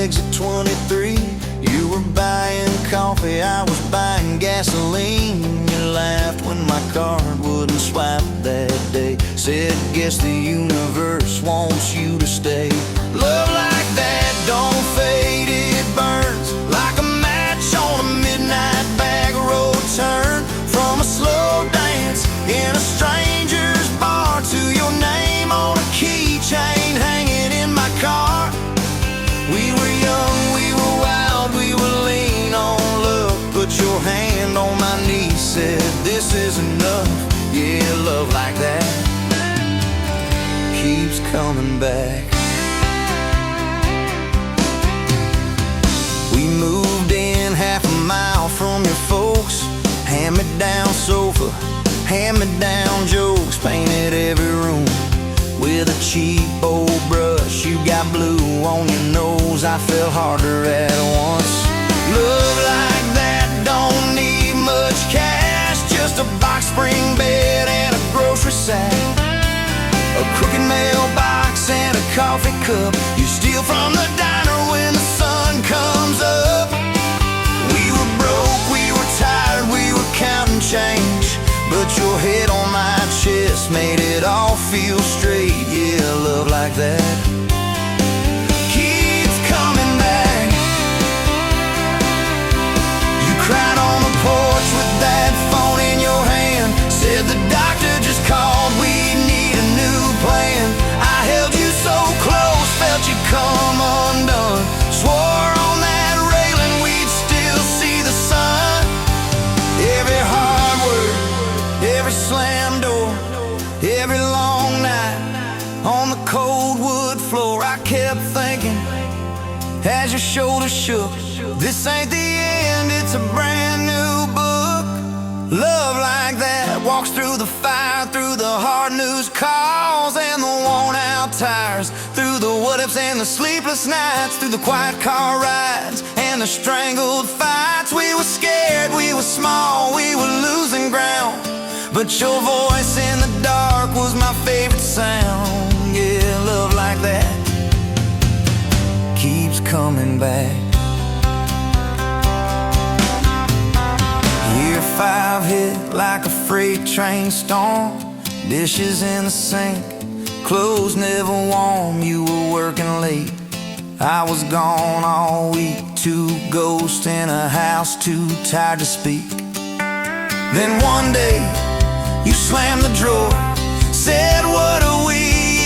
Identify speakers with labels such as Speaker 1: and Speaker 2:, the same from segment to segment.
Speaker 1: exit 23. You were buying coffee, I was buying gasoline. You laughed when my card wouldn't swipe that day. Said, guess the universe wants you to stay. Love like that don't fade, it burns like a match on a midnight back road turn. From a slow dance in a stranger's bar to your name on a keychain hanging in my car. We were young, we were wild, we were lean on love. Put your hand on my knee, said this is enough. Yeah, love like that keeps coming back. We moved in half a mile from your folks. Hand-me-down sofa, hand-me-down jokes. Painted every room with a cheap old brush. You got blue on your nose, I fell harder at once. Love like that don't need much cash, just a box spring bed and a grocery sack, a crooked mailbox and a coffee cup. You steal from the diner when the sun comes up. We were broke, we were tired, we were counting change, but your head on my chest made it all feel straight. Yeah, love like that keeps coming back. You cried on the porch with that phone in your hand. Said the doctor just called, we need a new plan. I held you so close, felt you come undone. Swore on that railing we'd still see the sun. Every hard word, every slam door, every long night on the cold wood floor, I kept thinking as your shoulders shook, this ain't the end, it's a brand new book. Love like that walks through the fire, through the hard news calls and the worn out tires, through the what ifs and the sleepless nights, through the quiet car rides and the strangled fights. We were scared, we were small, we were losing ground, but your voice in the dark was my favorite sound. Yeah, love like that keeps coming back. Year 5 hit like a freight train storm. Dishes in the sink, clothes never warm. You were working late, I was gone all week. 2 ghosts in a house, too tired to speak. Then one day you slammed the drawer, said, what are we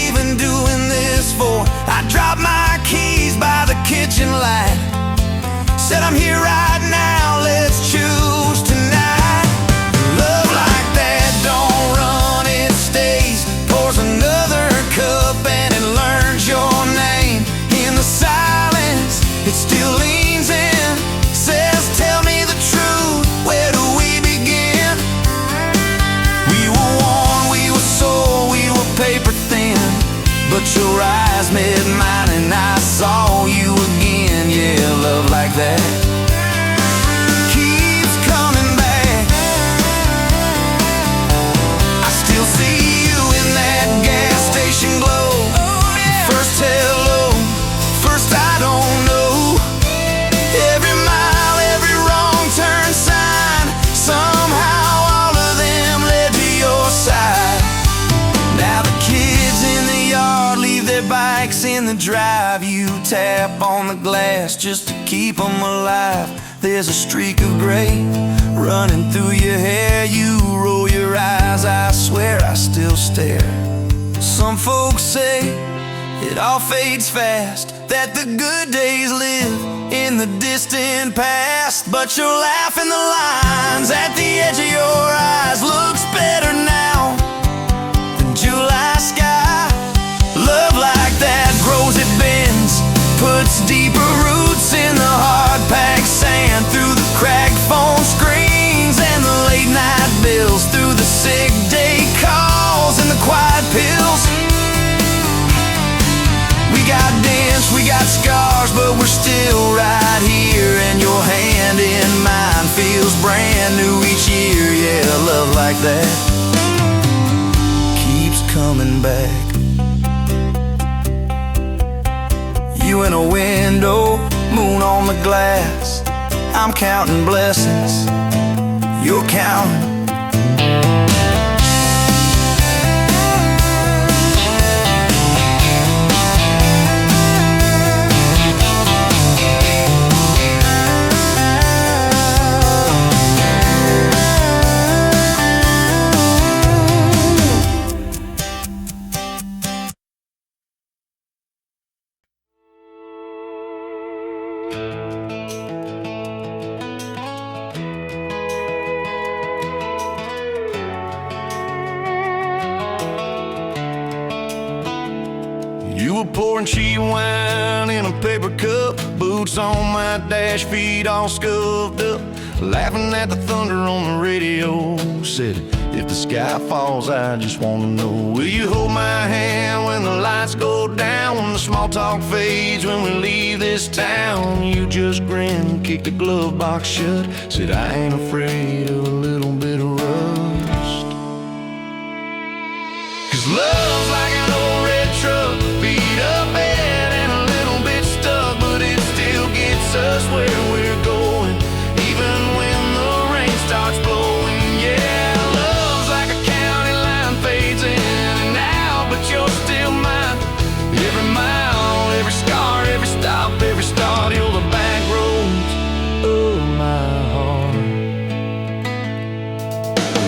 Speaker 1: even doing this for? I dropped my keys by the kitchen light, said I'm here right now, let's choose tonight. Love like that don't run, it stays. Pours another cup and it learns your name. In the silence, it still leans in, says tell me the truth, where do we begin? We were worn, we were sore, we were paper thin, but your eyes met mine and I saw you again. Yeah, love like that keeps coming back. I still see you in that gas station glow. First hello, first I don't know. Every mile, every wrong turn sign, somehow all of them led to your side. Now the kids in the yard leave their bikes in the drive. You tap on the glass just to keep them alive. There's a streak of gray running through your hair. You roll your eyes, I swear I still stare. Some folks say it all fades fast, that the good days live in the distant past, but your laugh in the lines at the edge of your eyes looks better now than July sky. Love like that grows, it bends, puts deeper roots in the hard-packed sand, through the cracked phone screens and the late-night bills, through the sick day calls and the quiet pills. We got dents, we got scars, but we're still right here, and your hand in mine feels brand new each year. Yeah, love like that keeps coming back. You in a window, on the glass. I'm counting blessings, you're counting.
Speaker 2: You were pouring cheap wine in a paper cup, boots on my dash, feet all scuffed up, laughing at the thunder on the radio. Said, if the sky falls, I just wanna know, will you hold my hand when the lights go down, when the small talk fades, when we leave this town? You just grinned, kicked the glove box shut, said, I ain't afraid of a little bit of rust. 'Cause love's like an old red truck, beat up bad and a little bit stuck, but it still gets us where we're going, even when the rain starts blowing. Yeah, love's like a county line, fades in and out, but you're still mine. Every mile, every scar, every stop, every start, you're the back roads of my heart.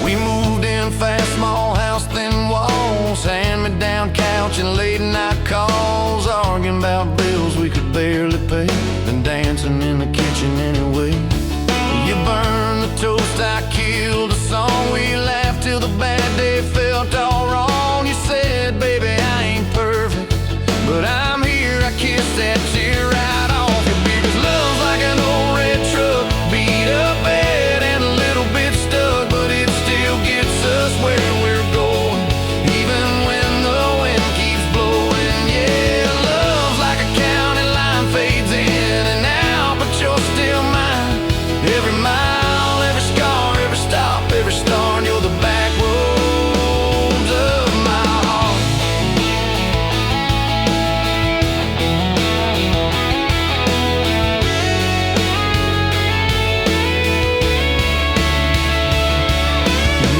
Speaker 2: We moved in fast, small house, thin walls, hand-me-down couch and late-night calls, arguing about bills we could barely pay, then dancing in the kitchen anyway. You burned the toast, I killed the song, we laughed till the bad day felt all wrong. You said, baby, I ain't perfect, but I'm here, I kissed that tear right off your beard. 'Cause love's like an old red truck, beat up bad and a little bit stuck, but it still gets us where we're going, even when the wind keeps blowing. Yeah, love's like a county line, fades in and out, but you're still mine. Every mile, every scar, every stop, every start, you're the back roads of my heart.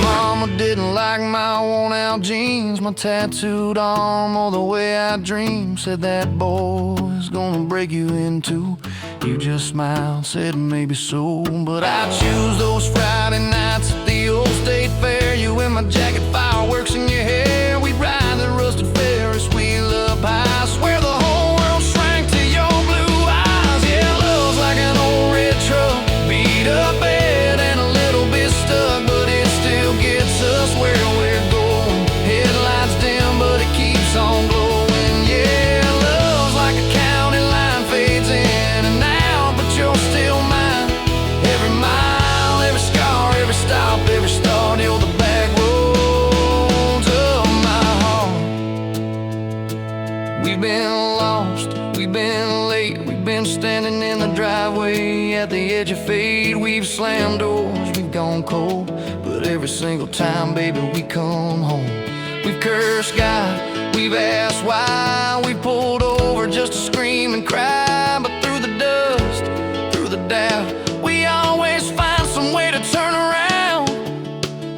Speaker 2: Mama didn't like my worn-out jeans, my tattooed arm, or the way I dream. Said that boy's gonna break you in two. You just smiled, said maybe so, but I choose those Friday nights at the old state fair. You in my jacket, fireworks in your hair. We ride the rusted Ferris wheel up high. Swear the whole world shrank to your blue eyes. Yeah, love's like an old red truck, beat up bad and a little bit stuck, but it still gets us where we're going. Headlights dim, but it keeps on glowing. Yeah, love's like a county line, fades in and out, but you're still mine. Every mile, every scar, every stop, every start, you're the back roads of my heart. We've been lost, we've been late, we've been standing in the driveway at the edge of fate. We've slammed doors, we've gone cold, but every single time, baby, we come home. We've cursed God, we've asked why, we pulled over just to scream and cry, but through the dust, through the doubt, we always find some way to turn around.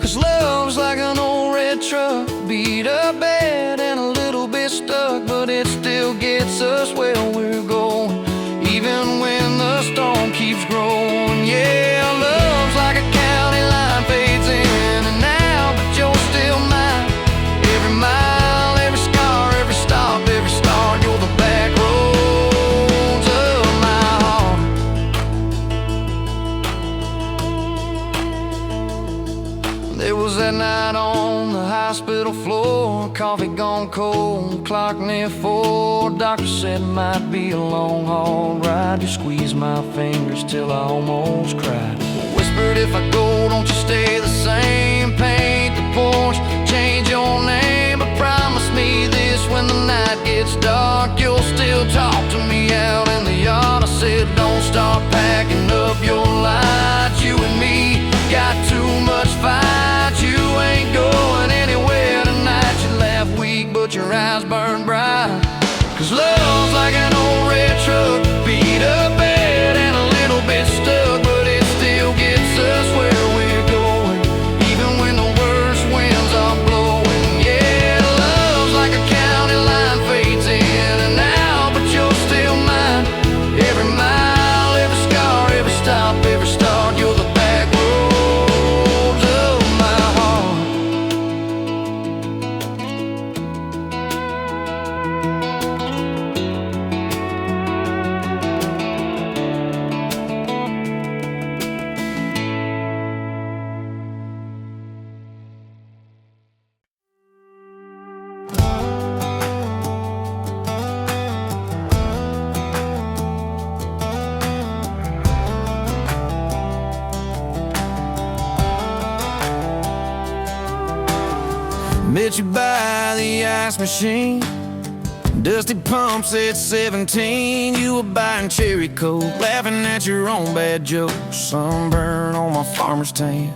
Speaker 2: 'Cause love's like an old red truck, beat up bad and a little bit stuck, but it still gets us where we're going, even when the storm keeps growing. Yeah, love's like a county line, fades in and out, but you're still mine. Every mile, every scar, every stop, every start, you're the back roads of my heart. There was that night on the hospital floor, coffee gone cold, clock near 4. Doctor said it might be a long haul ride. You squeezed my fingers till I almost cried. Whispered, if I go, don't you stay the same. Paint the porch, change your name, but promise me this, when the night gets dark, you'll still talk to me out in the yard. I said, don't start packing up your lights. You and me got too much fight. You ain't going anywhere tonight. You laugh weak, but your eyes burn bright. 'Cause love's like an old red truck, beat up bad
Speaker 1: met you by the ice machine. Dusty pumps at 17. You were buying cherry coke, laughing at your own bad jokes. Sunburn on my farmer's tan.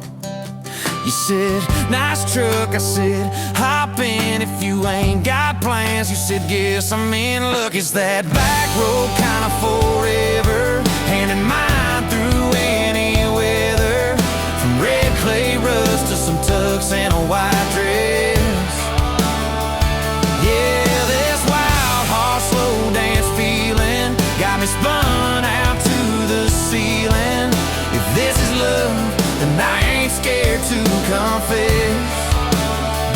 Speaker 1: You said, nice truck. I said, hop in if you ain't got plans. You said, guess I'm in. Look, it's that back road kind of forever, hand in mind through any weather. From red clay ruts to some tux and a white dress. Yeah, this wild horse slow dance feeling got me spun out to the ceiling. If this is love, then I ain't scared to confess.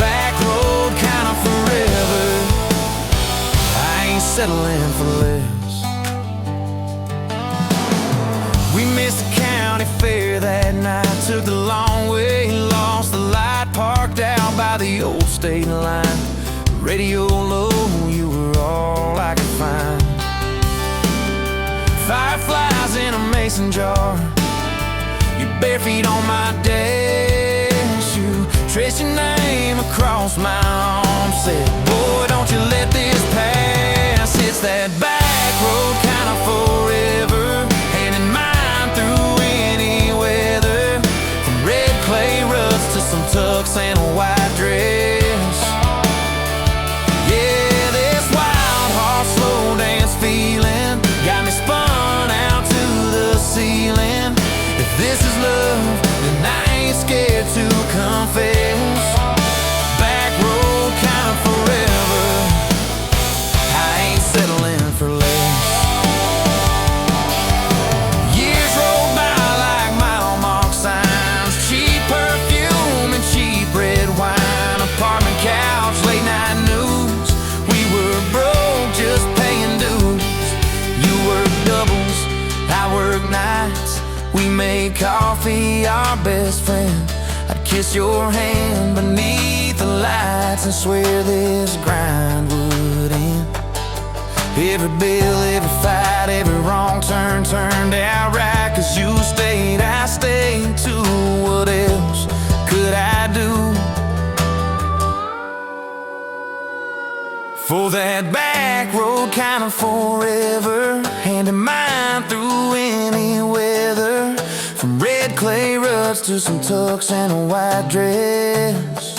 Speaker 1: Back road kind of forever, I ain't settling for less. We missed the county fair that night, took the long way, lost the light, parked out by the old state line. Radio low, you were all I could find. Fireflies in a mason jar, your bare feet on my dash. You traced your name across my arm, said, boy, don't you let this pass. It's that back road kind of forever, hand in mind through any weather. From red clay ruts to some tux and a white dress. Yeah, this wild horse slow dance feeling got me spun out to the ceiling. If this is love, then I ain't scared to confess. Back road kind of forever, I ain't settling for less. Years roll by like mile mark signs, cheap perfume and cheap red wine, apartment couch, late night news. We were broke, just paying dues. You work doubles, I work nights. We made coffee our best friend. I'd kiss your hand beneath the lights and swear this grind would end. Every bill, every fight, every wrong turn turned out right. Cause you stayed, I stayed too. What else could I do? For that back road kind of forever, hand in mind through any weather. From red clay ruts to some tux and a white dress.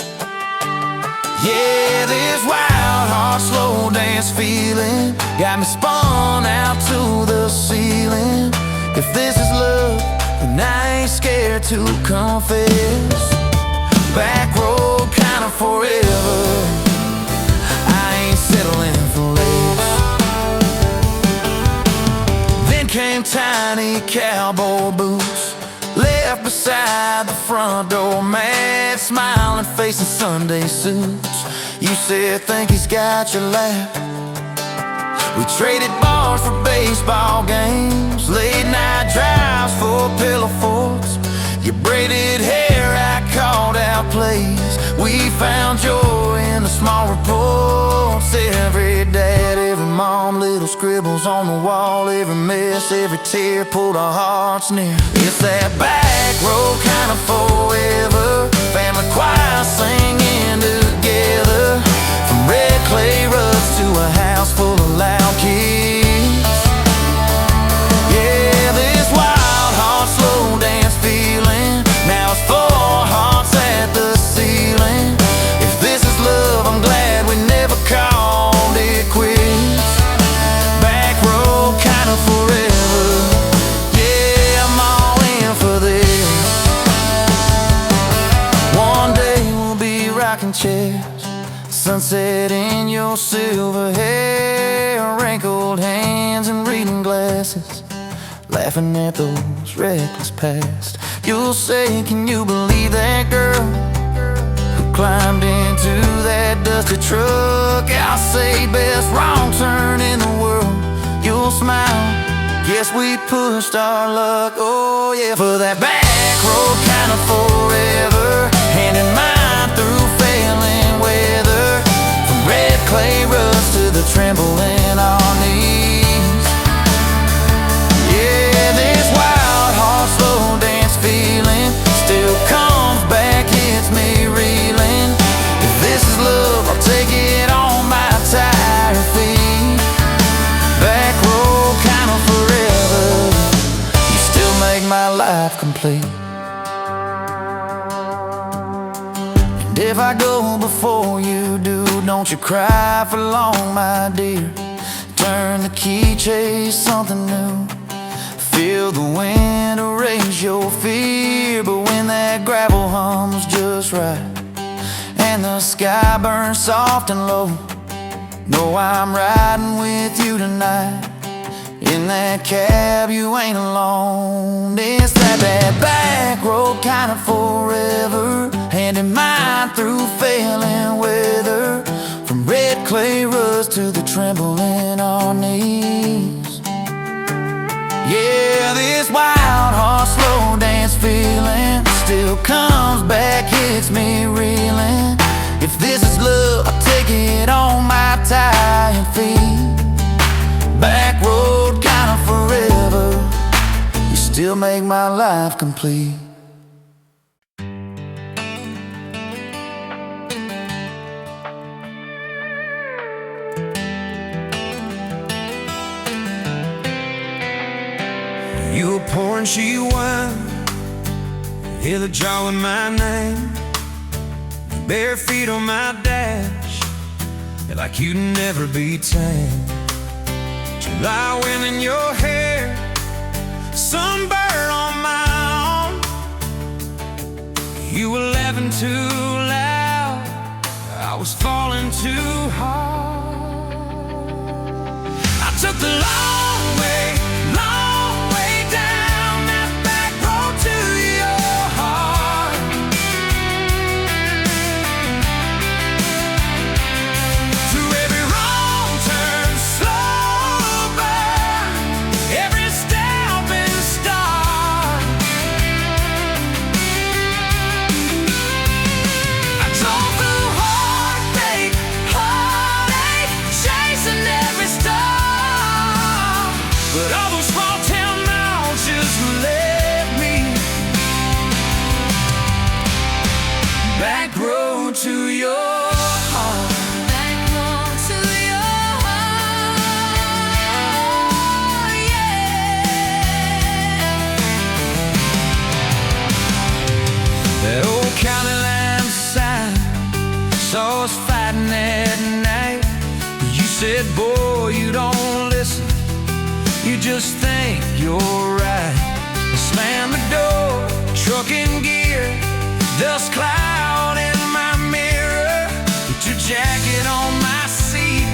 Speaker 1: Yeah, this wild horse slow dance feeling got me spun out to the ceiling. If this is love, then I ain't scared to confess. Back road kind of forever, I ain't settling for less. Then came tiny cowboy boots, left beside the front door, mad smiling face in Sunday suits. You said, think he's got your lap. We traded bars for baseball games, late night drives for pillow forts. Your braided hair, I called out plays. We found joy in the small reports. Every dad, every mom, little scribbles on the wall. Every mess, every tear pulled our hearts near. It's that back road kind of forever, family choir singing together. From red clay ruts to a house full of loud kids. Yeah, this wild horse slow dance feeling, now it's 4 hearts at the ceiling. If this is love, I'm glad we never called it quits. Back road kind of forever, yeah, I'm all in for this. One day we'll be rocking chairs, sunset in your silver hair, wrinkled hands and reading glasses, laughing at those reckless past. You'll say, can you believe that girl who climbed into that dusty truck? I'll say, best wrong turn in the world. You'll smile, guess we pushed our luck. Oh yeah, for that back road kind of forever, hand in mind through failing weather. From red clay ruts to the tremble in our knees. Yeah, this wild horse slow dance feeling still comes back, hits me reeling. If this is love,
Speaker 2: I go before you do. Don't you cry for long, my dear. Turn the key, chase something new. Feel the wind erase your fear. But when that gravel hums just right and the sky burns soft and low, know I'm riding with you tonight. In that cab you ain't alone. It's that back road kind of forever, hand in mine through failing weather. From red clay rust to the tremble in our knees. Yeah, this wild horse slow dance feeling still comes back, hits me reeling. If this is love, I'll take it on my tired feet. Back road kinda forever, you still make my life complete.
Speaker 1: You were pouring she wine, hear the jar with my name, bare feet on my dash, you're like you'd never be tamed. July wind in your hair, sunburn on my arm. You were laughing too loud, I was falling too hard. I took the long way down that back road to your heart. Through every wrong turn, slow burn, every step and start. I drove through heartache, chasing every star. But all those small town miles just led me back road to your heart. Back road to your heart, yeah. That old county line sign saw us fighting that night. You said, boy, you don't listen, you just think you're right. Slam the door, truck in gear, dust cloud in my mirror. Put your jacket on my seat,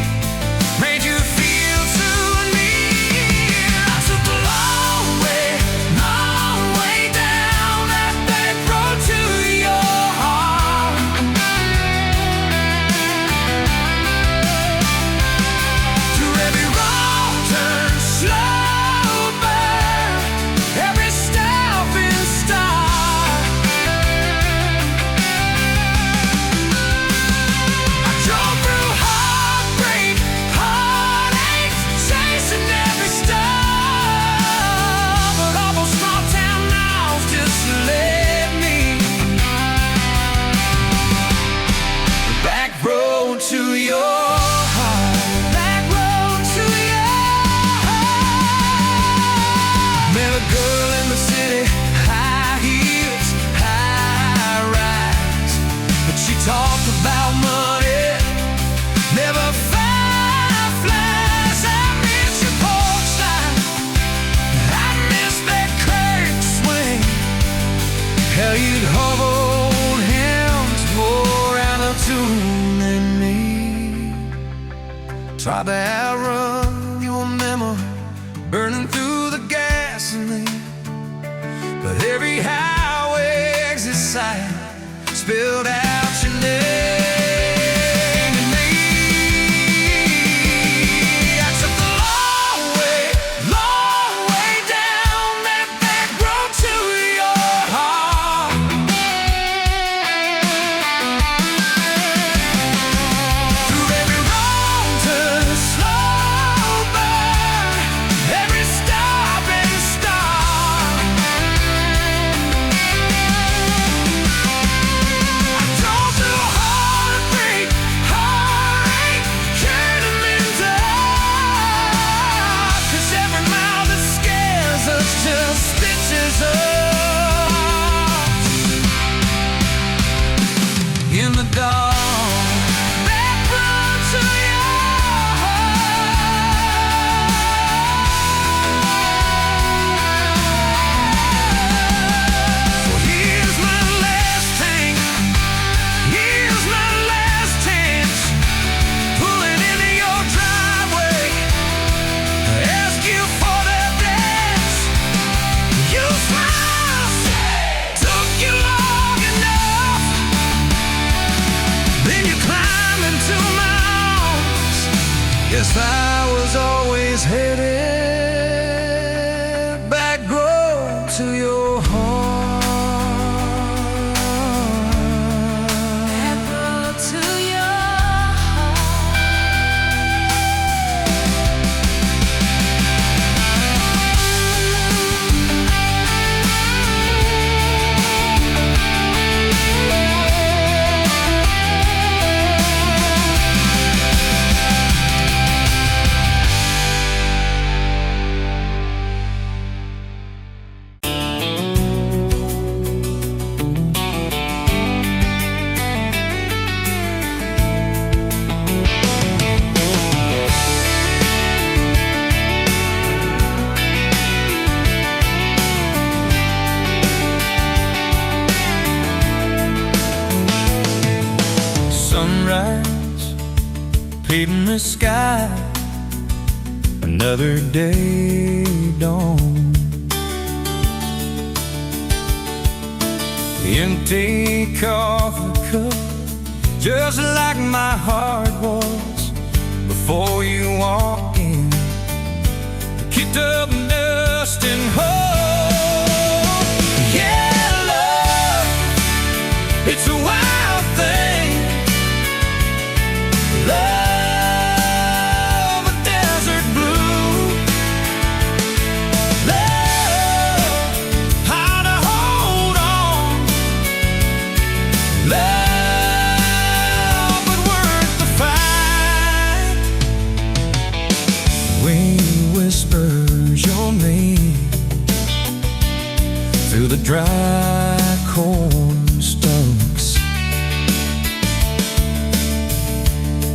Speaker 1: made you feel too near. I took the long way down that back road to your heart. Through every wrong turn, slow burn, every step and start. I drove through heartbreak, heartaches, chasing every star. But all those small town miles just led me back road to your heart. Back road to your heart. Met a girl in the city, high heels, high rise. But she talked about money, never fireflies. I miss your porch light, I miss that curtain swing. How you'd hold hands more out of tune than me. Tried to outrun your memory, burning through the gasoline. But every highway exit sign spilled out your name to me. I took the long way down that back road to your heart. Through every wrong turn, slow burn, every stop and start. I
Speaker 2: is headed back road to your heart.
Speaker 3: Back road to your heart.
Speaker 1: Sunrise, painting the sky, another day dawn. The empty coffee cup, just like my heart was before you walked in. Kicked up dust and hope. Yeah, love, it's a wild thing. Love, a desert blue. Love, how to hold on. Love, but worth the fight. Wind whispers your name through the dry corn stalks.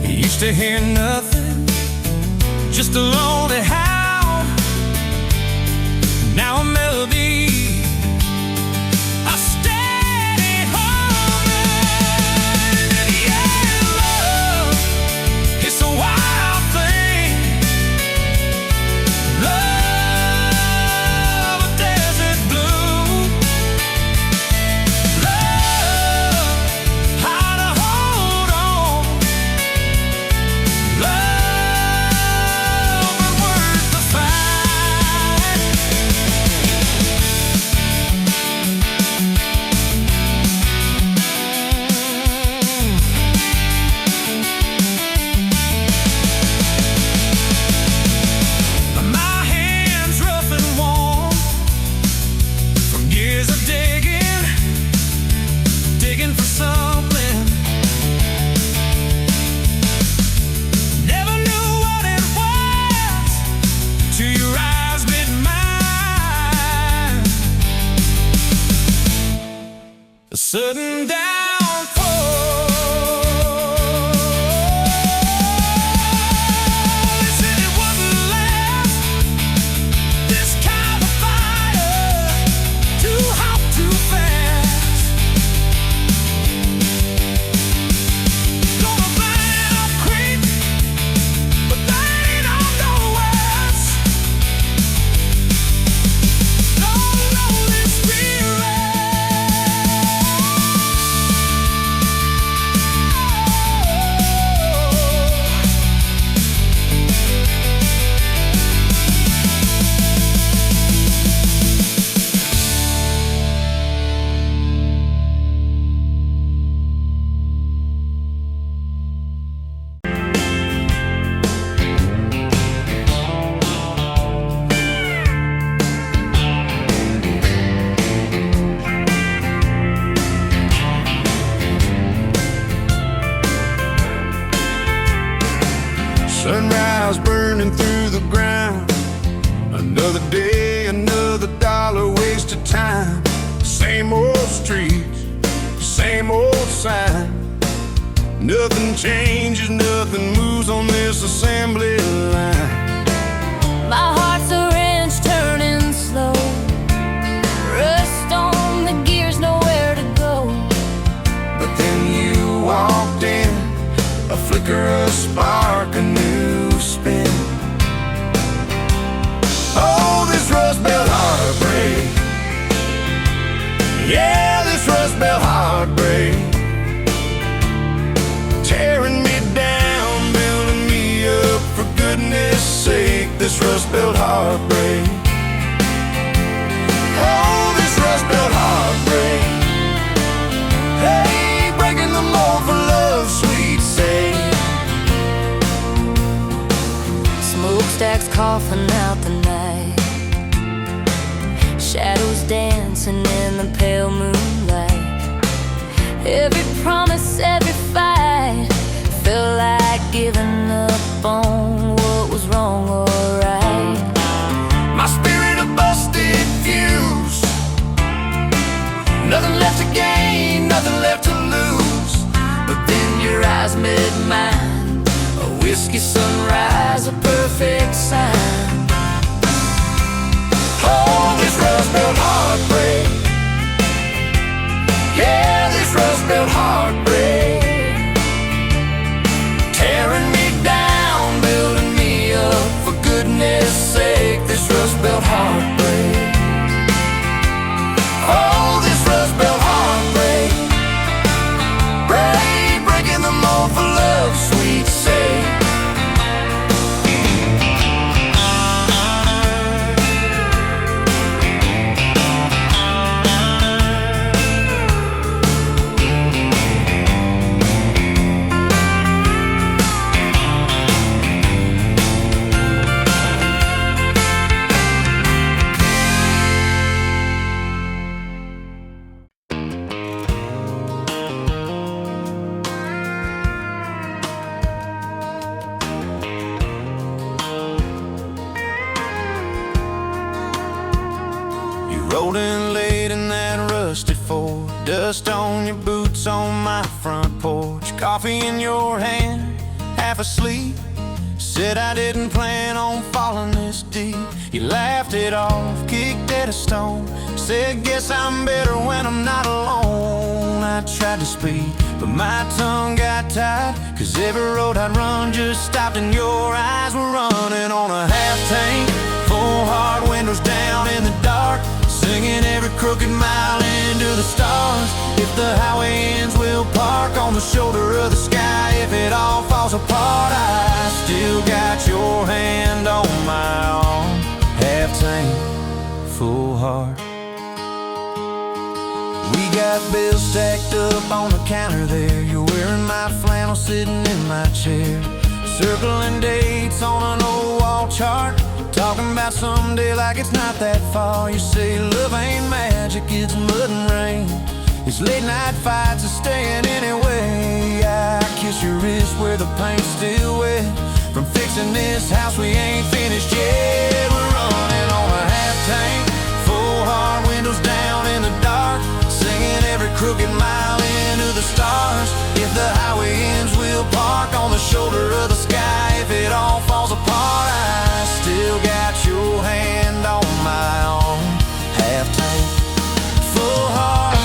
Speaker 1: Used to hear nothing, just a lonely howl. Now a melody, a steady humming. Yeah, love, it's a wild thing. Love, a desert blue. Love, how to hold on. Love, but worth the fight. My hands rough and warm from years of digging for something. Never knew what it was till your eyes met mine. A sudden downfall. They said it wouldn't last. This kind of fire, too hot, too fast. Gonna burn up quick, but they ain't on no west. Don't know this
Speaker 2: Sunrise burning through the ground. Another day, another dollar wasted time. Same old streets, same old sign. Nothing changes, nothing moves on this assembly line.
Speaker 3: My heart's a wrench turning slow. Rust on the gears, nowhere to go.
Speaker 2: But then you walked in, a flicker, a spark, a new spin. Oh, this rust belt heartbreak. Yeah, this rust belt heartbreak. Tearing me down, building me up, for goodness sake. This
Speaker 1: rust-belt heartbreak. Oh, this rust-belt heartbreak. Hey, breaking the mold for love, sweet say.
Speaker 3: Smokestacks coughing out the night, shadows dancing in the pale moonlight. Every promise, every fight felt like giving up on what was wrong or right.
Speaker 1: My spirit a busted fuse, nothing left to gain, nothing left to lose.
Speaker 3: But then your eyes met mine, a whiskey sunrise, a perfect sign.
Speaker 1: Oh, this rust-belt heartbreak. Yeah, this rust-belt heartbreak. Tearing me down, building me up. For goodness sake, this rust-belt heartbreak. Oh, this rust-belt heartbreak. Breaking the mold for love, sweet say. Rolling late in that rusted Ford, dust on your boots on my front porch, coffee in your hand, half asleep. Said I didn't plan on falling this deep. You laughed it off, kicked at a stone, said guess I'm better when I'm not alone. I tried to speak, but my tongue got tied, 'cause every road I'd run just stopped and your eyes were running on a half tank, full hard windows down in the dark, singing every crooked mile into the stars. If the highway ends, we'll park on the shoulder of the sky. If it all falls apart, I still got your hand on my arm. Half tank, full heart. We got bills stacked up on the counter there. You're wearing my flannel, sitting in my chair, circling dates on an old wall chart, talking about someday like it's not that far. You say love ain't magic, it's mud and rain. It's late night fights and staying anyway. I kiss your wrist where the paint's still wet from fixing this house we ain't finished yet. We're running on a half tank, full hard windows down in the dark, singing every crooked mile into the stars. If the highway ends, we'll park on the shoulder of the sky. If it all falls apart, I still got your hand on my arm. Half tank, full heart.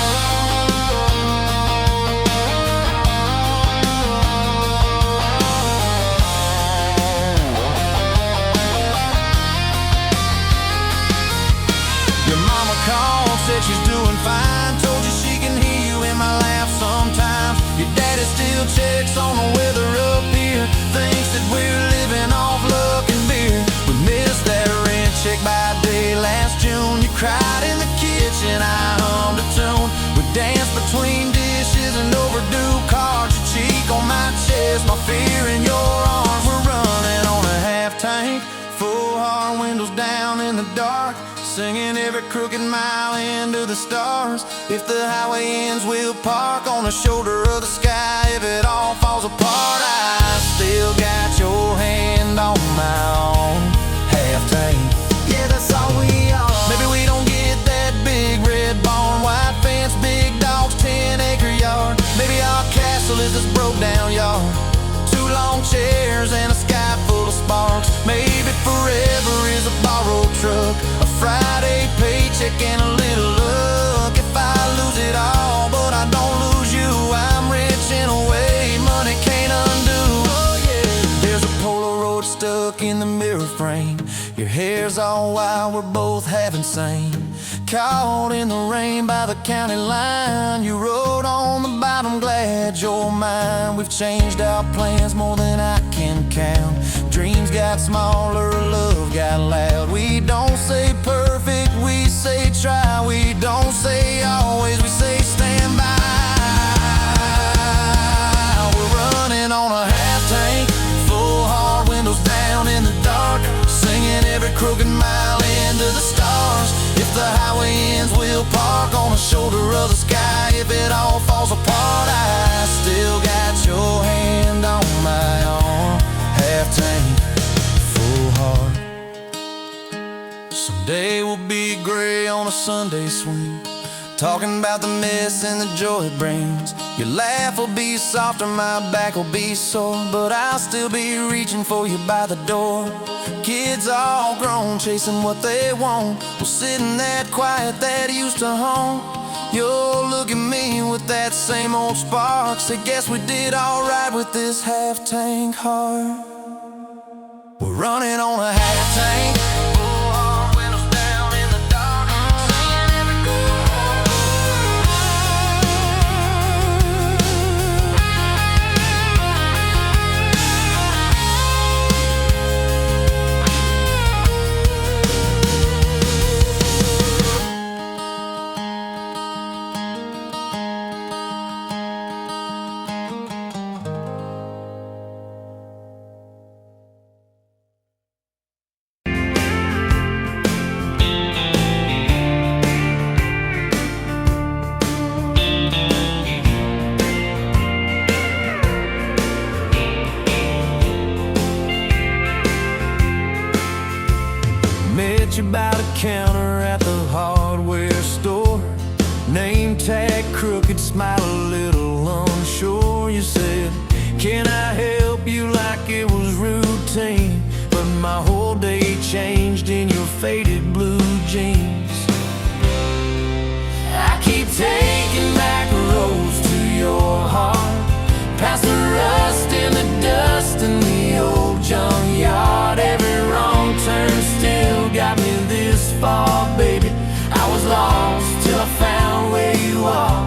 Speaker 1: Your mama called, said she's doing fine, told you she can hear you in my laugh sometimes. Your daddy still checks on the weather up here, thinks that we're living off luck and beer. We missed that rent check by a day last June. You cried in the kitchen, I hummed a tune. We danced between dishes and overdue cards. Your cheek on my chest, my fear in your arms. We're running on a half tank, full hard windows down in the dark, singing every crooked mile into the stars. If the highway ends, we'll park on the shoulder of the sky. If it all falls apart, I still got your hand on my arm. Half tank, yeah, that's all we are. Maybe we don't get that big red barn, white fence, big dogs, 10-acre yard. Maybe our castle is this broke down yard, 2 long chairs and a sky full of sparks. Maybe forever is a borrowed truck, a Friday paycheck and a little luck. If I lose it all, but I don't lose you, I'm rich in a way money can't undo. Oh yeah, there's a Polaroid stuck in the mirror frame. Your hair's all wild, we're both half insane. Caught in the rain by the county line. You wrote on the bottom, glad you're mine. We've changed our plans more than I can count. Dreams got
Speaker 2: got smaller, love got loud. We don't say perfect, we say try. We don't say always, we say stand by. We're running on a half tank, full hard, windows down in the dark, singing every crooked mile into the stars. If the highway ends, we'll park on the shoulder of the sky. If it all falls apart, I still got your hand on my arm. Half tank, full heart. Someday we'll be gray on a Sunday swing, talking about the mess and the joy it brings. Your laugh will be softer, my back will be sore, but I'll still be reaching for you by the door. Kids all grown, chasing what they want, we'll sit in that quiet that used to haunt. You'll look at me with that same old spark, say guess we did alright with this half-tank heart. We're running on a half-tank, full hard, windows down in the dark, singing every met you by the counter at the hardware store. Name tag crooked, smile a little unsure. You said, can I help you, like it was routine. But my whole day changed in your faded blue jeans. I keep taking back roads to your heart, past the rust and the dust in the old junkyard. Every wrong turn still got me this far, baby. I was lost till I found where you are.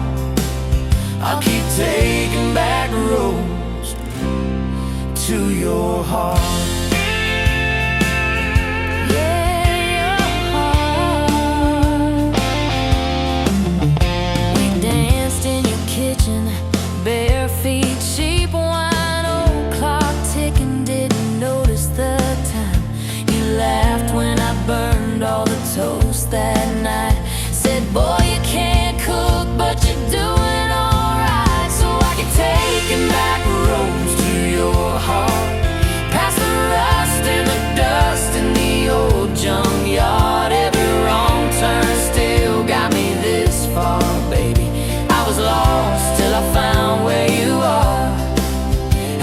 Speaker 2: I'll keep taking back roads to your heart.
Speaker 3: Bare feet, cheap wine, old clock ticking, didn't notice the time. You laughed when I burned all the toast that night. Said, boy, you can't cook, but you're doing alright. So I keep taking back roads to your heart, past the rust and the dust in the old junkyard. Every wrong turn still got me this far, baby. I was lost till I found where you are.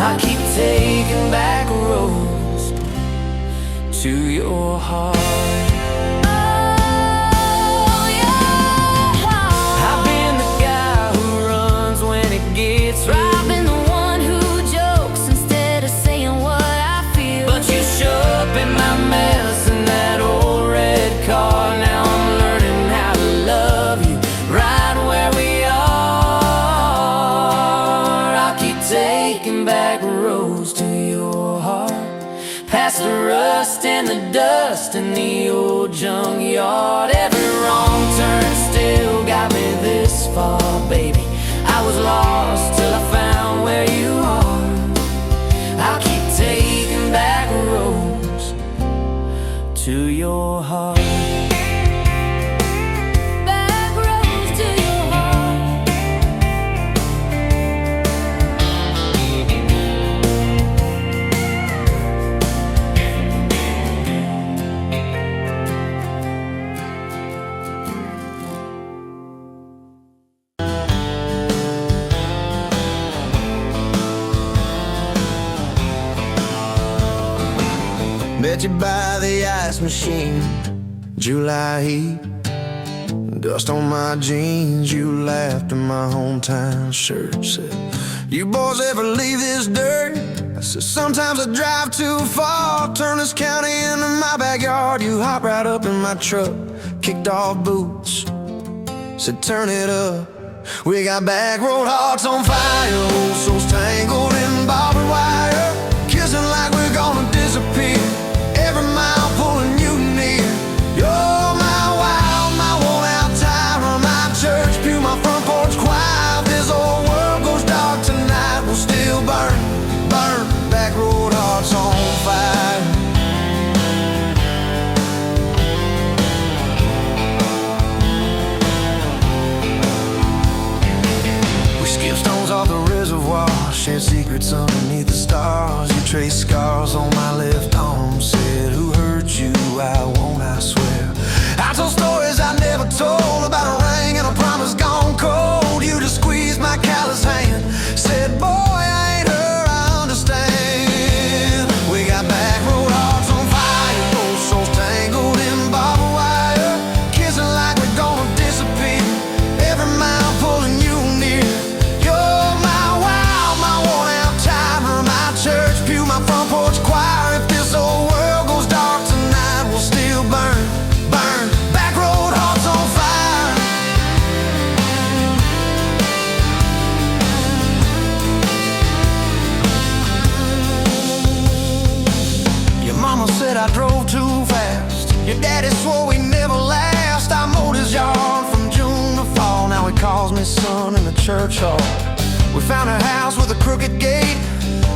Speaker 3: I keep taking back roads to your heart. Oh, yeah. I've been the guy who runs when it gets real. I've been the one who jokes instead of saying what I feel. But you show up in my mess in that old red car. Now I'm learning how to love you right where we are. Taking back roads to your heart, past the rust and the dust in the old junkyard. Every wrong turn still got me this far, baby. I was lost till I found where you are. I'll keep taking back roads to your heart.
Speaker 2: Met you by the ice machine, July heat, dust on my jeans. You laughed in my hometown shirt. Said, you boys ever leave this dirt? I said, sometimes I drive too far, turn this county into my backyard. You hopped right up in my truck, kicked off boots, said turn it up. We got back road hearts on fire, old souls tangled in barbed wire, kissing like we're gonna disappear. Your daddy swore we never last. I mowed his yard from June to fall. Now he calls me son in the church hall. We found a house with a crooked gate,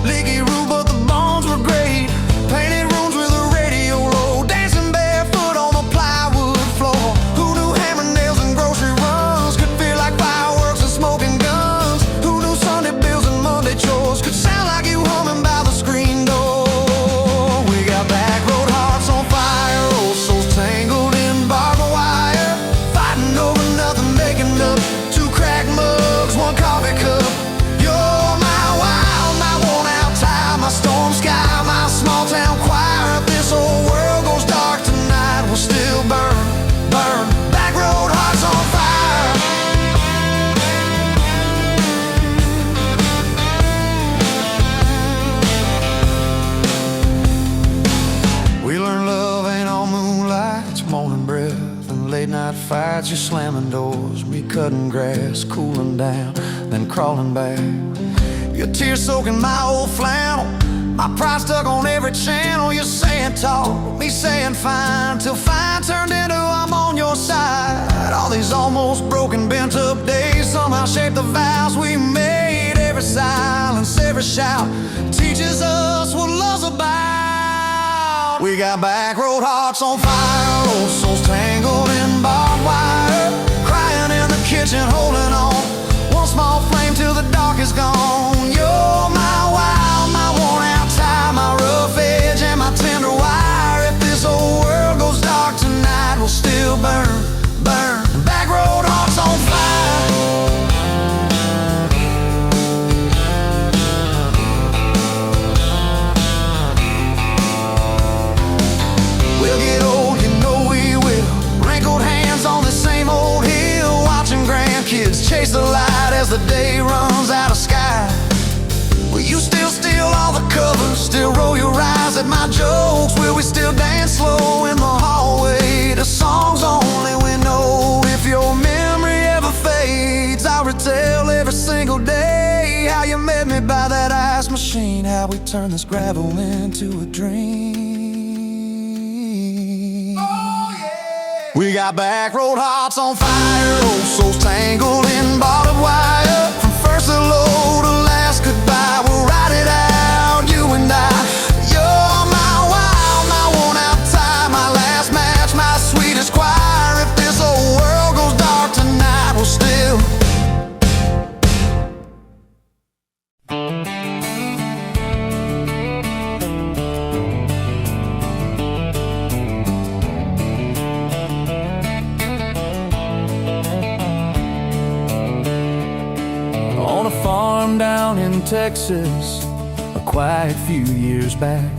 Speaker 2: leaky roof, but the bones were great. Painted rooms with a radio low, dancing barefoot on the plywood floor. Who knew hammer nails and grocery runs could feel like fireworks and smoking guns? Who knew Sunday bills and Monday chores could sound like you humming by the screen door? We got back road hearts on fire, old souls tangled in barbed wire, fighting over nothing, making up two cracked mugs, one coffee cup. You're my wild, my worn out time, my storm sky, my small town choir. If this whole world goes dark tonight, we'll still burn, burn. Back road hearts on fire. We learned love ain't all moonlight, it's morning breath and late night fights. You're slamming doors, me cutting grass, cooling down, then crawling back. Your tears soaking my old flannel, my pride stuck on every channel. You're saying talk, me saying fine, till fine turned into I'm on your side. All these almost broken, bent up days somehow shaped the vows we made. Every silence, every shout teaches us what love's about. We got back road hearts on fire, old souls tangled in barbed wire, crying in the kitchen, holding on. One small flame till the dark is gone. You're my wild, my worn out tie, my rough edge and my tender wire. If this whole world goes dark tonight, we'll still burn, burn. Back road hearts on fire. We'll get old, you know we will. Wrinkled hands on the same old hill, watching grandkids chase the light as the day runs out of sky. Will you still steal all the covers, still roll your eyes at my jokes? Will we still dance slow in the hallway to songs only we know? If your memory ever fades, I'll retell every single day how you met me by that ice machine, how we turned this gravel into a dream. We got back road hearts on fire, old souls tangled in barbed wire. From first hello to last goodbye, we'll ride it out, you and I. You're my wild, my worn out tie, my last match, my sweetest choir. If this whole world goes dark tonight, we'll still. On a farm down in Texas, a quiet few years back,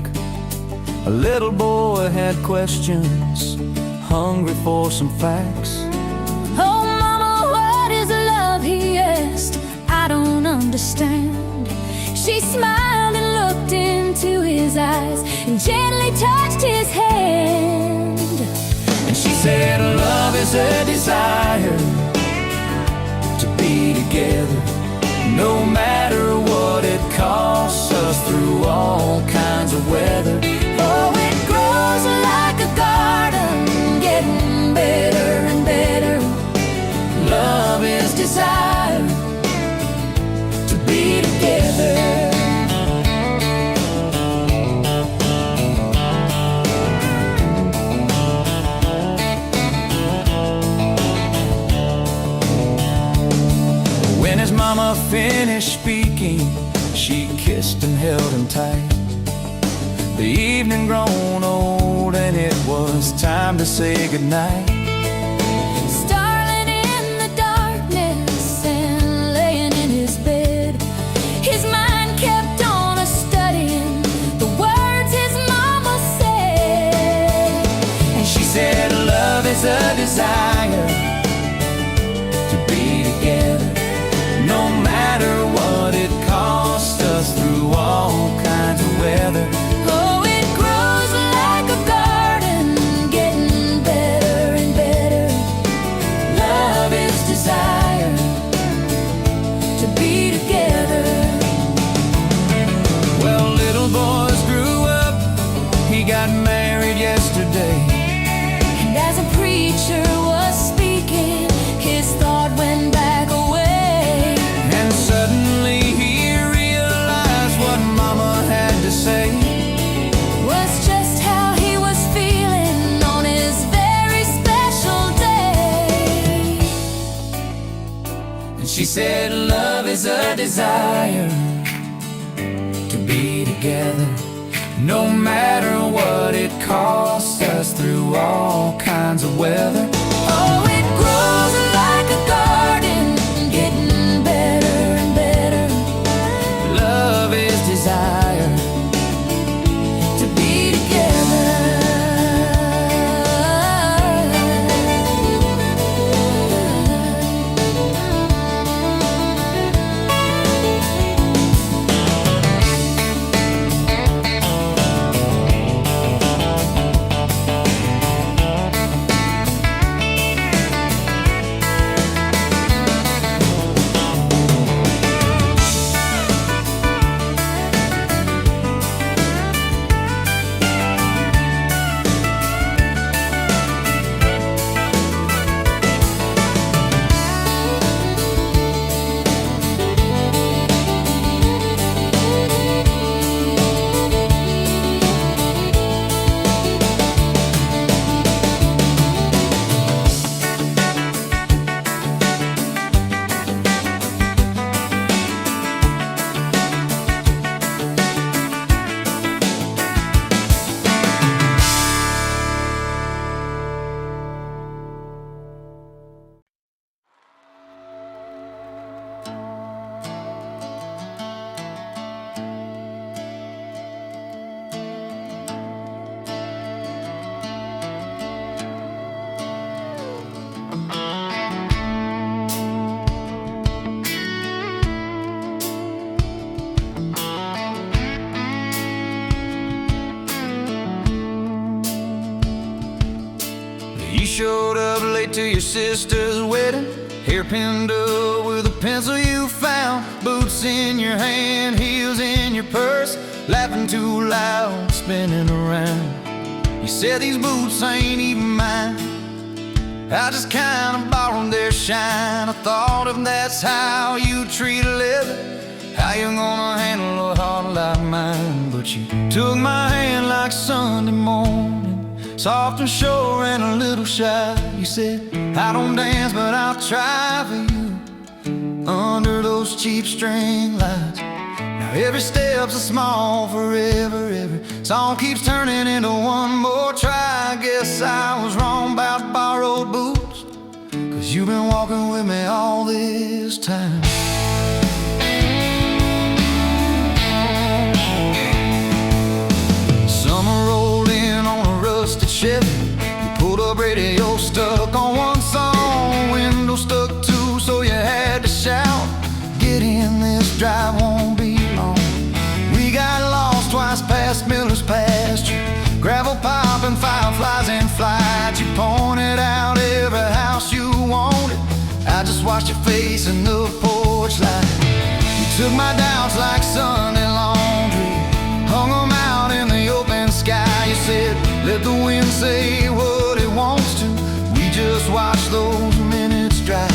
Speaker 2: a little boy had questions, hungry for some facts.
Speaker 3: Oh mama, what is love, he asked. I don't understand. She smiled and looked into his eyes and gently touched his hand.
Speaker 2: And she said love is a desire to be together, no matter what it costs us, through all kinds of weather.
Speaker 3: Oh, it grows like a garden, getting better and better.
Speaker 2: Love is desire to be together. When his mama finished speaking, she kissed and held him tight. The evening grown old and it was time to say goodnight.
Speaker 3: Starling in the darkness and laying in his bed, his mind kept on studying the words his mama said.
Speaker 2: And she said love is a desire to be together, no matter what it costs us, through all kinds of weather.
Speaker 3: Oh, it grows like a garden, getting better and better.
Speaker 2: Love is desire
Speaker 3: To be together.
Speaker 2: Well, little boys grew up, he got married yesterday.
Speaker 1: said love is a desire to be together, no matter what it costs us, through all kinds of weather.
Speaker 3: Oh, it grows like a garden, getting better and better.
Speaker 1: Love is desire
Speaker 3: To be together.
Speaker 2: You showed up late to your sister's wedding, hair pinned up with a pencil you found, boots in your hand, heels in your purse, laughing too loud, spinning around. You said these boots ain't even mine, I just kinda borrowed their shine. I thought if that's how you treat a living, how you gonna handle a heart like mine? But you took my hand like Sunday morning, soft and sure and a little shy. You said, I don't dance, but I'll try for you under those cheap string lights. Now every step's a small forever, every song keeps turning into one more try. I guess I was wrong about borrowed boots, 'cause you've been walking with me all this time. Summer rolled in on a rusted Chevy. You pulled up, radio stuck on one song, window stuck too, so you had to shout, get in, this drive won't be long. We got lost twice past Miller's pasture, gravel popping, fireflies in flight. You pointed out every house you wanted, I just watched your face in the porch light. You took my doubts like Sunday laundry, hung them out in the open sky. You said, let the wind say what it wants to, we just watch those minutes drive.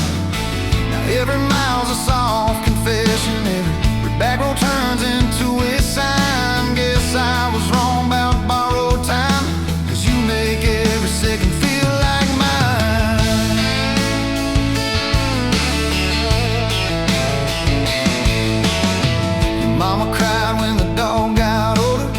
Speaker 2: Now every mile's a soft confession, every back road turns into a sign. Guess I was wrong about borrowed time, 'cause you make every second feel like mine. Your mama cried when the dog got older,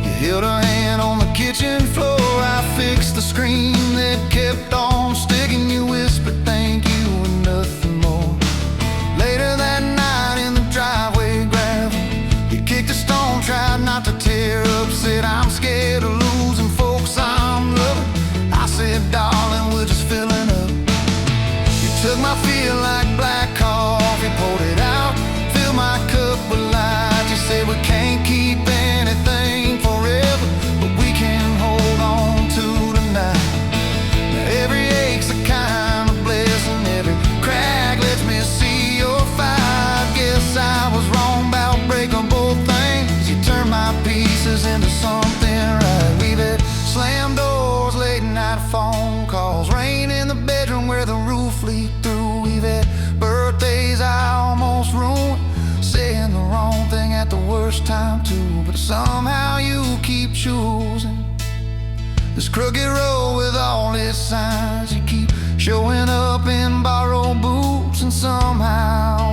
Speaker 2: you held her hand on the kitchen floor. I fixed the screen that kept on sticking, you whispered thank you and nothing more. Later that night in the driveway gravel, you kicked a stone, tried not to tear up, said I'm scared of losing folks I'm loving. I said darling, we're just filling up. You took my feel like black coffee, poured it out, filled my cup with light. You said we can't keep anything forever, but we can hold on to tonight. Now every ache's a kind of blessing, every crack lets me see your fight. Guess I was wrong about breaking both things, you turned my pieces into something right. We've had slam doors, late night phone calls, rain in the bedroom where the roof leaked through. We've had birthdays I almost ruined, saying the wrong thing at the worst time too. But somehow you keep choosing this crooked road with all its signs. You keep showing up in borrowed boots, and somehow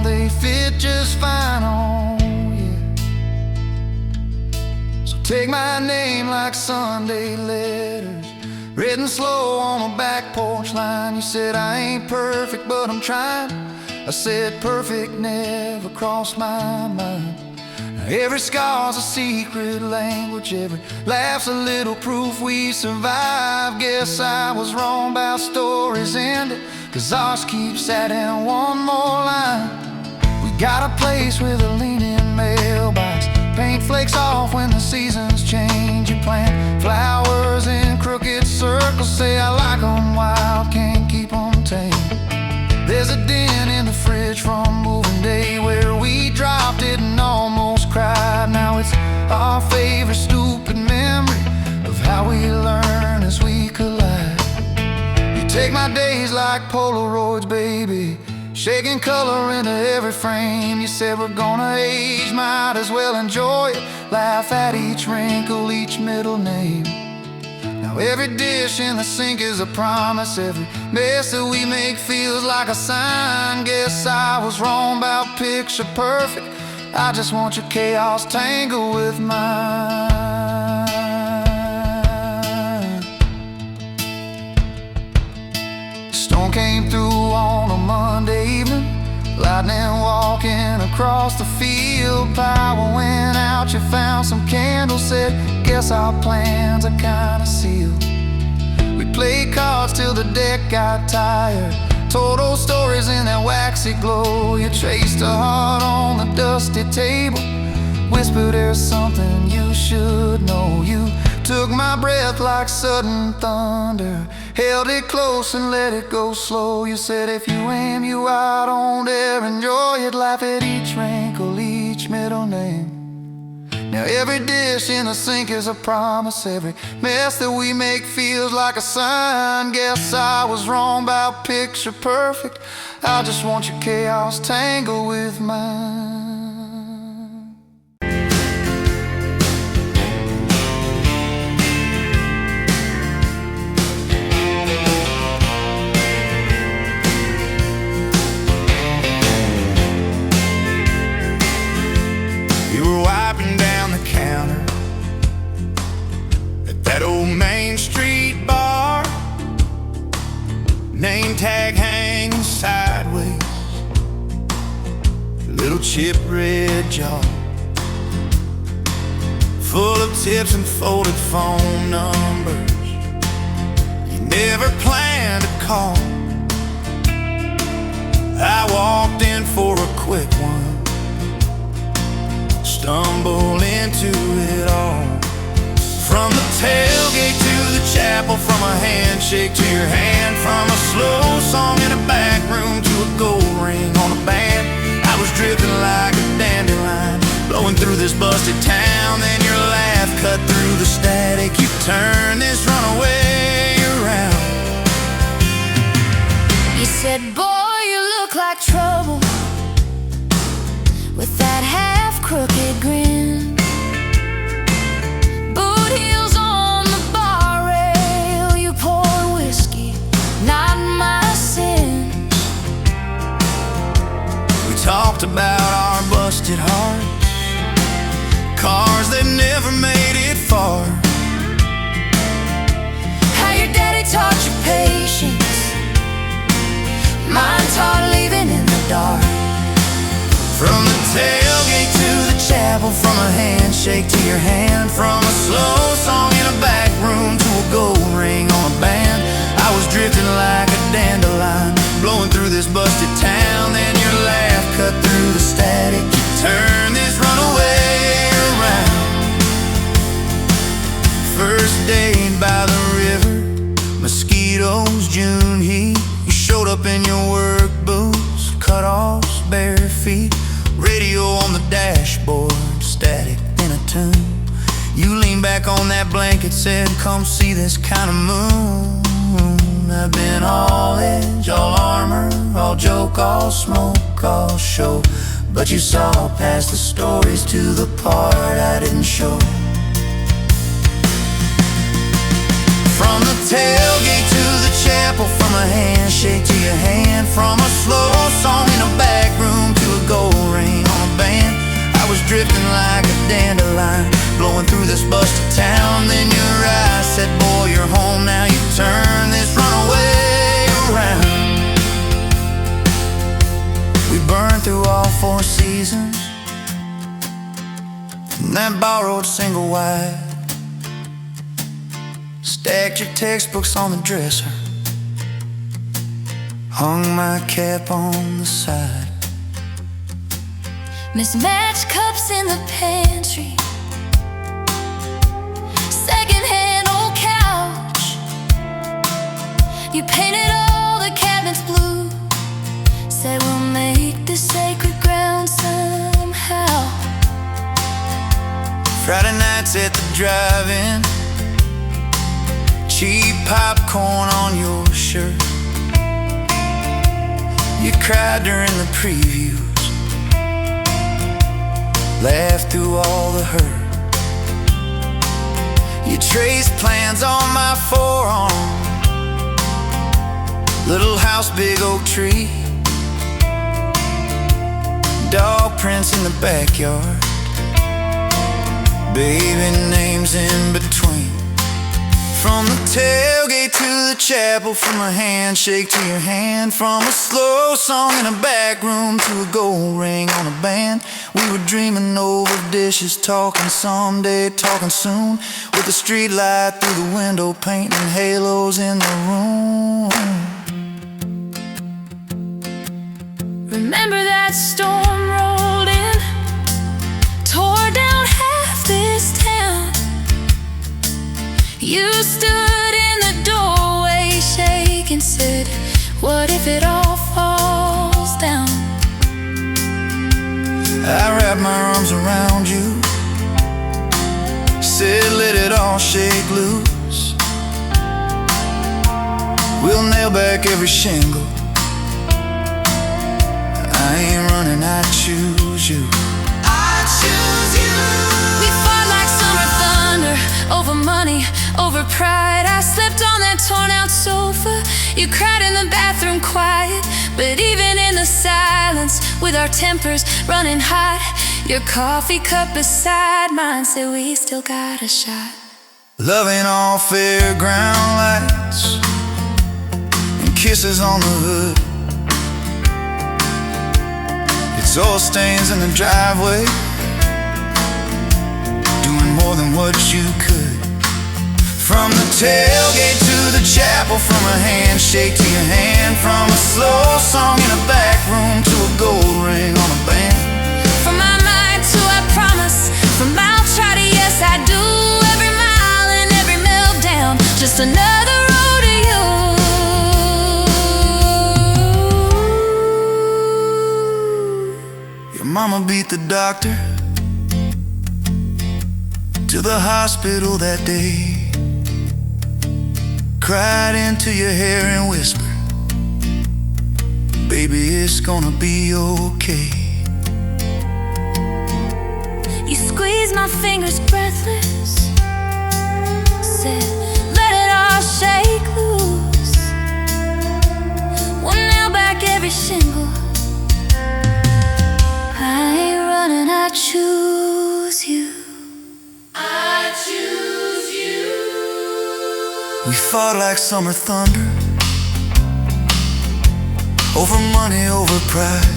Speaker 2: take my name like Sunday letters, written slow on a back porch line. You said I ain't perfect, but I'm trying. I said perfect never crossed my mind. Now every scar's a secret language, every laugh's a little proof we survived. Guess I was wrong about stories ending, 'cause ours keeps adding one more line. We got a place with a leaning mailbox, paint flakes off when the seasons change. You plant flowers in crooked circles, say I like 'em wild, can't keep 'em tame. There's a dent in the fridge from moving day where we dropped it and almost cried. Now it's our favorite stupid memory of how we learn as we collide. You take my days like Polaroids, baby, shaking color into every frame. You said we're gonna age, might as well enjoy it, laugh at each wrinkle, each middle name. Now every dish in the sink is a promise, every mess that we make feels like a sign. Guess I was wrong about picture perfect, I just want your chaos tangled with mine. Storm came through on a Monday evening, lightning walking across the field. Power went out, you found some candles, said guess our plans are kinda sealed. We played cards till the deck got tired, told old stories in that waxy glow. You traced a heart on the dusty table, whispered there's something you should know. You took my breath like sudden thunder, held it close and let it go slow. You said if you aim you out, don't dare enjoy it, laugh at each wrinkle, each middle name. Now every dish in the sink is a promise, every mess that we make feels like a sign. Guess I was wrong about picture perfect, I just want your chaos tangled with mine.
Speaker 1: You were wiping down the counter at that old Main Street bar, name tag hanging sideways, little chip red jar full of tips and folded phone numbers you never planned to call. I walked in for a quick one, stumble into it all. From the tailgate to the chapel, from a handshake to your hand, from a slow song in a back room to a gold ring on a band. I was drifting like a dandelion, blowing through this busted town. Then your laugh cut through the static, you turned this runaway around.
Speaker 3: You said, boy, you look like trouble, with that half-crooked grin, boot heels on the bar rail. You poured whiskey, not my sins.
Speaker 1: We talked about our busted hearts, cars that never made it far,
Speaker 3: How your daddy taught you patience, mine taught leaving in the dark.
Speaker 1: from the tailgate to the chapel, from a handshake to your hand, from a slow song in a back room to a gold ring on a band. I was drifting like a dandelion, blowing through this busted town. Then your laugh cut through the static, you turned this runaway around. First date by the river, mosquitoes, June heat. You showed up in your work boots, cut-offs, bare feet, radio on the dashboard, static in a tune. You leaned back on that blanket, said come see this kind of moon. I've been all edge, all armor, all joke, all smoke, all show, but you saw past the stories to the part I didn't show. From the tailgate to the chapel, from a handshake to your hand, from a slow song in a back room to a gold ring on a band. I was drifting like a dandelion, blowing through this bus
Speaker 2: seasons and that borrowed single wide. Stacked your textbooks on the dresser, hung my cap on the side.
Speaker 3: Mismatched cups in the pantry, secondhand old couch. You painted all the cabinets blue, said we'll make this sacred ground somehow.
Speaker 2: Friday nights at the drive-in, cheap popcorn on your shirt. You cried during the previews, laughed through all the hurt. You traced plans on my forearm, little house, big oak tree, dog prints in the backyard, baby names in between. From the tailgate to the chapel, from a handshake to your hand, from a slow song in a back room to a gold ring on a band. We were dreaming over dishes, talking someday, talking soon, with the street light through the window, painting halos in the room.
Speaker 3: Remember that storm rolled in, tore down half this town. You stood in the doorway shaking, said, what if it all falls down?
Speaker 2: I wrapped my arms around you, said let it all shake loose. We'll nail back every shingle, I ain't running, I choose you.
Speaker 1: I choose you.
Speaker 3: We fought like summer thunder, over money, over pride. I slept on that torn out sofa, you cried in the bathroom quiet. But even in the silence, with our tempers running hot, your coffee cup beside mine said we still got a shot.
Speaker 2: Loving all fairground lights and kisses on the hood. It's oil stains in the driveway, doing more than what you could. From the tailgate to the chapel, from a handshake to your hand, from a slow song in a back room to a gold ring on a band.
Speaker 3: From my mind to I promise, from I'll try to yes I do, every mile and every meltdown, just another rodeo.
Speaker 2: Your mama beat the doctor to the hospital that day, cried into your hair and whispered, baby, it's gonna be okay.
Speaker 3: You squeezed my fingers breathless, said let it all shake loose. We'll nail back every shingle, I ain't running, I choose you. I choose you.
Speaker 2: We fought like summer thunder, over money, over pride.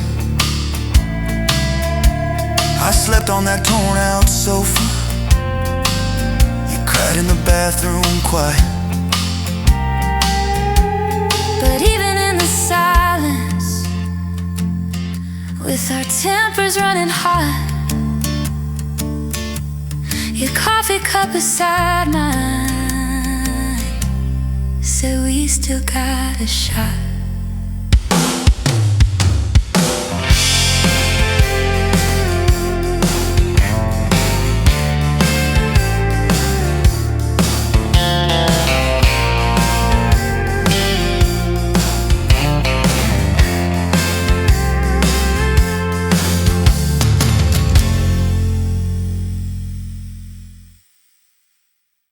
Speaker 2: I slept on that torn out sofa, you cried in the bathroom quiet.
Speaker 3: But even in the silence, with our tempers running hot, your coffee cup beside mine said we still got a shot.